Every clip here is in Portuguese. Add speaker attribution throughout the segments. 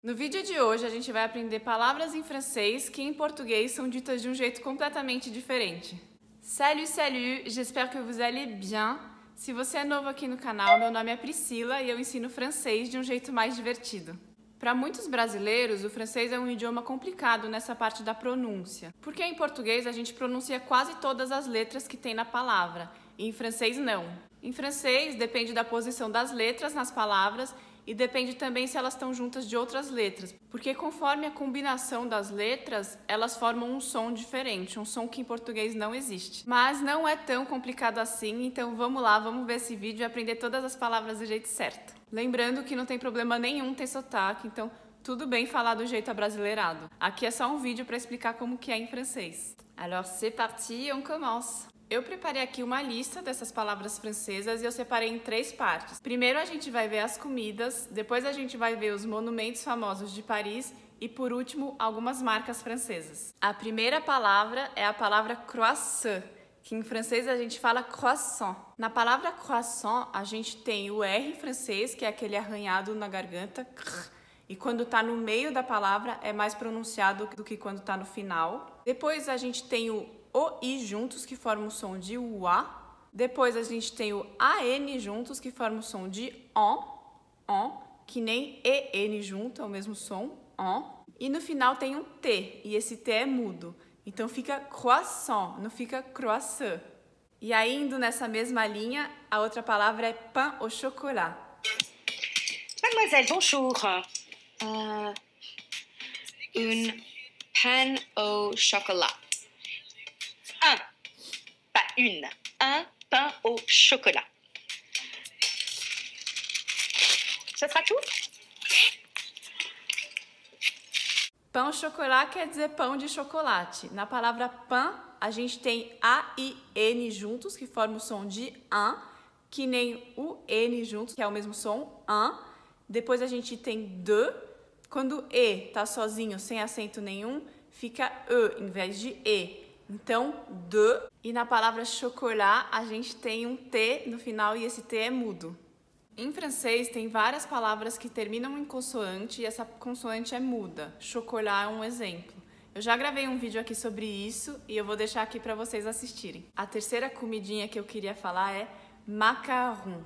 Speaker 1: No vídeo de hoje, a gente vai aprender palavras em francês que em português são ditas de um jeito completamente diferente. Salut, salut! J'espère que vous allez bien. Se você é novo aqui no canal, meu nome é Priscila e eu ensino francês de um jeito mais divertido. Para muitos brasileiros, o francês é um idioma complicado nessa parte da pronúncia, porque em português a gente pronuncia quase todas as letras que tem na palavra, e em francês não. Em francês, depende da posição das letras nas palavras e depende também se elas estão juntas de outras letras, porque conforme a combinação das letras, elas formam um som diferente, um som que em português não existe. Mas não é tão complicado assim, então vamos lá, vamos ver esse vídeo e aprender todas as palavras do jeito certo. Lembrando que não tem problema nenhum ter sotaque, então tudo bem falar do jeito abrasileirado. Aqui é só um vídeo para explicar como que é em francês. Alors c'est parti, on commence! Eu preparei aqui uma lista dessas palavras francesas e eu separei em 3 partes. Primeiro a gente vai ver as comidas, depois a gente vai ver os monumentos famosos de Paris e, por último, algumas marcas francesas. A primeira palavra é a palavra croissant, que em francês a gente fala croissant. Na palavra croissant, a gente tem o R francês, que é aquele arranhado na garganta, e quando está no meio da palavra é mais pronunciado do que quando está no final. Depois a gente tem o I juntos, que forma o som de UA. Depois a gente tem o AN juntos, que forma o som de on, que nem EN junto, é o mesmo som, on. E no final tem um T, e esse T é mudo. Então fica croissant, não fica croissant. E aí, indo nessa mesma linha, a outra palavra é pain au chocolat.
Speaker 2: Mademoiselle, bonjour. Un pain au chocolat. Pas une. Un pain au chocolat. Ce sera tout?
Speaker 1: Pain au chocolat quer dizer pão de chocolate. Na palavra pain, a gente tem A e N juntos, que formam o som de un, que nem o N juntos, que é o mesmo som, un. Depois a gente tem de. Quando E tá sozinho, sem acento nenhum, fica E em vez de E. Então, de. E na palavra chocolat, a gente tem um T no final e esse T é mudo. Em francês, tem várias palavras que terminam em consoante e essa consoante é muda. Chocolat é um exemplo. Eu já gravei um vídeo aqui sobre isso e eu vou deixar aqui para vocês assistirem. A terceira comidinha que eu queria falar é macaron.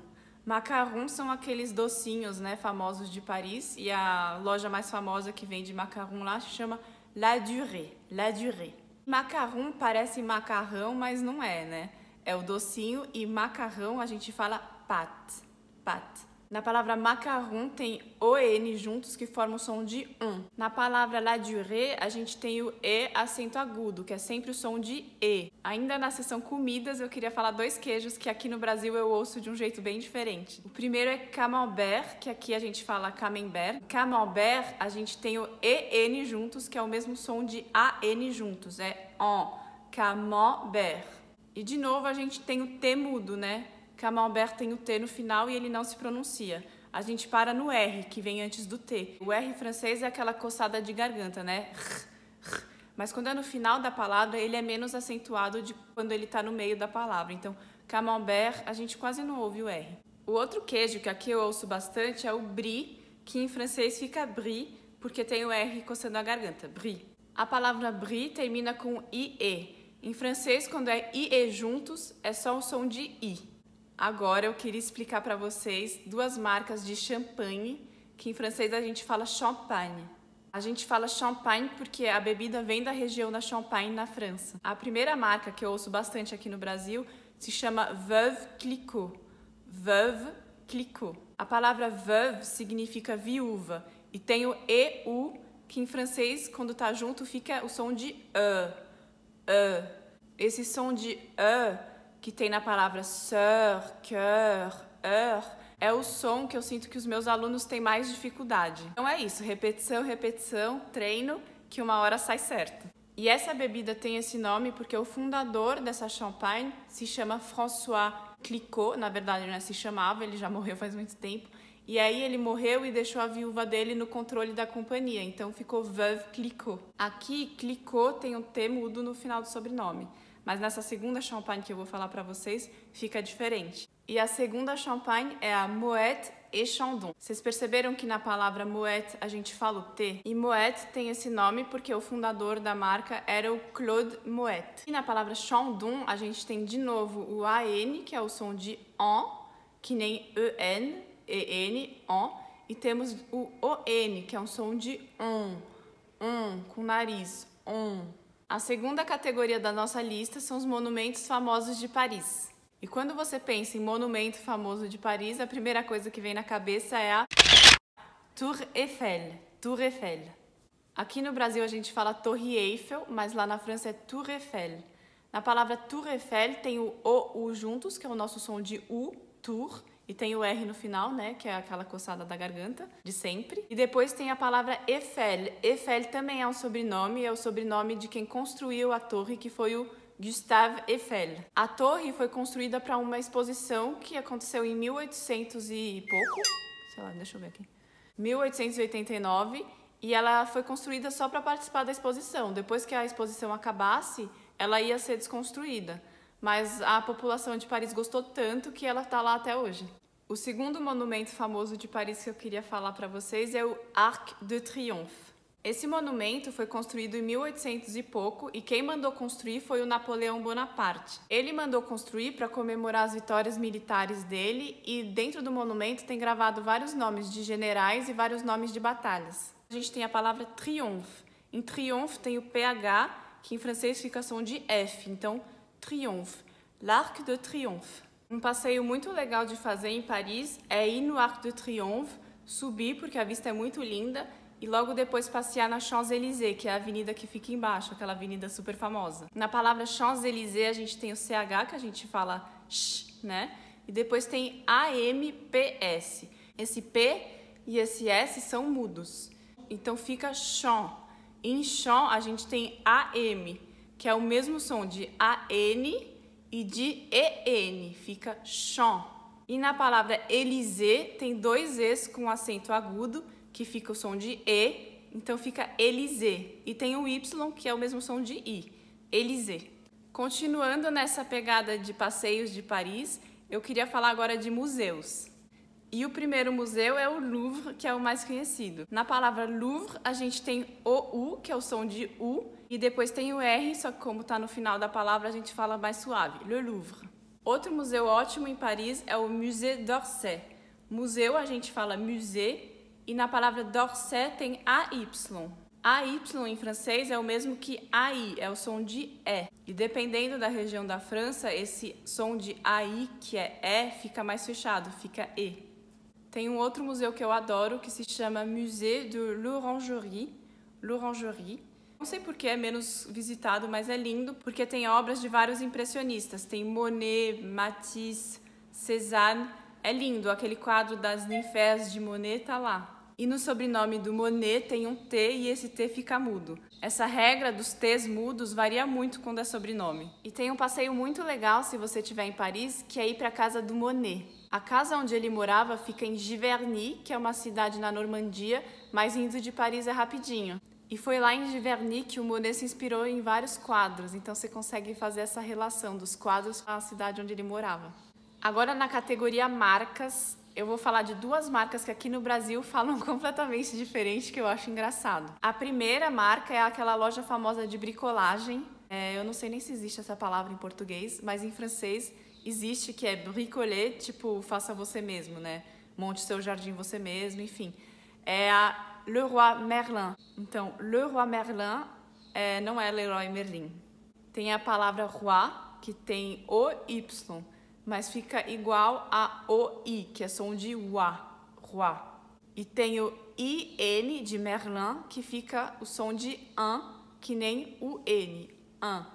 Speaker 1: Macarons são aqueles docinhos, né, famosos de Paris, e a loja mais famosa que vende macaron lá se chama La Durée. La Durée. Macaron parece macarrão, mas não é, né? É o docinho, e macarrão a gente fala pâte. Pâte. Na palavra macaron tem O-N juntos, que formam o som de Na palavra la durée, a gente tem o E acento agudo, que é sempre o som de E. Ainda na seção comidas, eu queria falar 2 queijos que aqui no Brasil eu ouço de um jeito bem diferente. O primeiro é camembert, que aqui a gente fala camembert. Camembert, a gente tem o E-N juntos, que é o mesmo som de A-N juntos, é en, camembert. E de novo a gente tem o T mudo, né? Camembert tem o T no final e ele não se pronuncia. A gente para no R, que vem antes do T. O R francês é aquela coçada de garganta, né? Mas quando é no final da palavra, ele é menos acentuado de quando ele está no meio da palavra. Então, camembert, a gente quase não ouve o R. O outro queijo que aqui eu ouço bastante é o brie, que em francês fica brie, porque tem o R coçando a garganta. Brie. A palavra brie termina com IE. Em francês, quando é IE juntos, é só o som de I. Agora eu queria explicar para vocês 2 marcas de champanhe, que em francês a gente fala champagne. A gente fala champagne porque a bebida vem da região da Champagne, na França. A primeira marca que eu ouço bastante aqui no Brasil se chama Veuve Clicquot. Veuve Clicquot. A palavra veuve significa viúva e tem o EU, que em francês, quando está junto, fica o som de E. Esse som de E que tem na palavra sœur, cœur, heure, é o som que eu sinto que os meus alunos têm mais dificuldade. Então é isso, repetição, repetição, treino, que uma hora sai certo. E essa bebida tem esse nome porque o fundador dessa champanhe se chama François Clicquot, na verdade não se chamava, ele já morreu faz muito tempo, e aí ele morreu e deixou a viúva dele no controle da companhia, então ficou Veuve Clicquot. Aqui, Clicquot tem um T mudo no final do sobrenome. Mas nessa segunda champanhe que eu vou falar para vocês, fica diferente. E a segunda champanhe é a Moët e Chandon. Vocês perceberam que na palavra Moët a gente fala o T? E Moët tem esse nome porque o fundador da marca era o Claude Moët. E na palavra Chandon a gente tem de novo o AN, que é o som de ON, que nem EN, EN, ON. E temos o ON, que é um som de com nariz, ON. A segunda categoria da nossa lista são os monumentos famosos de Paris. E quando você pensa em monumento famoso de Paris, a primeira coisa que vem na cabeça é a Tour Eiffel. Tour Eiffel. Aqui no Brasil a gente fala Torre Eiffel, mas lá na França é Tour Eiffel. Na palavra Tour Eiffel tem o U juntos, que é o nosso som de U, Tour, e tem o R no final, né, que é aquela coçada da garganta, de sempre. E depois tem a palavra Eiffel. Eiffel também é um sobrenome, é o sobrenome de quem construiu a torre, que foi o Gustave Eiffel. A torre foi construída para uma exposição que aconteceu em 1800 e pouco, sei lá, deixa eu ver aqui, 1889, e ela foi construída só para participar da exposição. Depois que a exposição acabasse, ela ia ser desconstruída. Mas a população de Paris gostou tanto que ela está lá até hoje. O segundo monumento famoso de Paris que eu queria falar para vocês é o Arc de Triomphe. Esse monumento foi construído em 1800 e pouco e quem mandou construir foi o Napoleão Bonaparte. Ele mandou construir para comemorar as vitórias militares dele e dentro do monumento tem gravado vários nomes de generais e vários nomes de batalhas. A gente tem a palavra triomphe. Em triomphe tem o PH, que em francês fica som de F, então Triomphe, l'Arc de Triomphe. Um passeio muito legal de fazer em Paris é ir no Arc de Triomphe, subir porque a vista é muito linda e logo depois passear na Champs-Élysées, que é a avenida que fica embaixo, aquela avenida super famosa. Na palavra Champs-Élysées a gente tem o CH, que a gente fala sh, né? E depois tem AMPS. Esse P e esse S são mudos. Então fica champ. Em champ a gente tem AM, que é o mesmo som de AN e de EN, fica champ. E na palavra Élysée tem dois Es com acento agudo, que fica o som de E, então fica Élysée. E tem o Y, que é o mesmo som de I, Élysée. Continuando nessa pegada de passeios de Paris, eu queria falar agora de museus. E o primeiro museu é o Louvre, que é o mais conhecido. Na palavra Louvre, a gente tem o U, que é o som de U, e depois tem o R, só que como está no final da palavra, a gente fala mais suave, Le Louvre. Outro museu ótimo em Paris é o Musée d'Orsay. Museu, a gente fala musée, e na palavra d'Orsay tem AY. AY em francês é o mesmo que AI, é o som de E. E dependendo da região da França, esse som de AI, que é E, fica mais fechado, fica E. Tem um outro museu que eu adoro, que se chama Musée de l'Orangerie. Não sei porque é menos visitado, mas é lindo, porque tem obras de vários impressionistas. Tem Monet, Matisse, Cézanne. É lindo, aquele quadro das ninféias de Monet tá lá. E no sobrenome do Monet tem um T e esse T fica mudo. Essa regra dos T's mudos varia muito quando é sobrenome. E tem um passeio muito legal, se você estiver em Paris, que é ir para a casa do Monet. A casa onde ele morava fica em Giverny, que é uma cidade na Normandia, mas indo de Paris é rapidinho. E foi lá em Giverny que o Monet se inspirou em vários quadros, então você consegue fazer essa relação dos quadros com a cidade onde ele morava. Agora, na categoria marcas, eu vou falar de duas marcas que aqui no Brasil falam completamente diferente, que eu acho engraçado. A primeira marca é aquela loja famosa de bricolagem. Eu não sei nem se existe essa palavra em português, mas em francês existe, que é bricoler, tipo, faça você mesmo, né? Monte seu jardim você mesmo, enfim. É a Leroy Merlin. Então, Leroy Merlin não é Leroy Merlin. Tem a palavra roi, que tem o Y, mas fica igual a OI, que é som de UA, roi. E tem o IN de Merlin, que fica o som de an, que nem o N, an.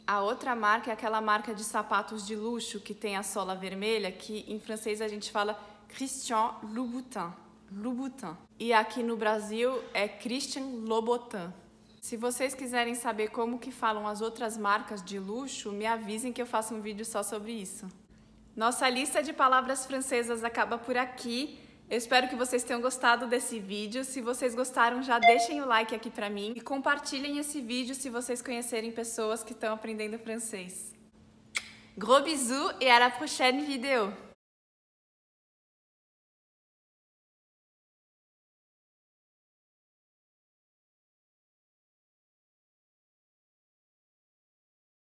Speaker 1: A outra marca é aquela marca de sapatos de luxo que tem a sola vermelha, que em francês a gente fala Christian Louboutin. Louboutin. E aqui no Brasil é Christian Louboutin. Se vocês quiserem saber como que falam as outras marcas de luxo, me avisem que eu faço um vídeo só sobre isso. Nossa lista de palavras francesas acaba por aqui. Eu espero que vocês tenham gostado desse vídeo. Se vocês gostaram, já deixem o like aqui pra mim e compartilhem esse vídeo se vocês conhecerem pessoas que estão aprendendo francês. Gros bisous et à la prochaine vidéo!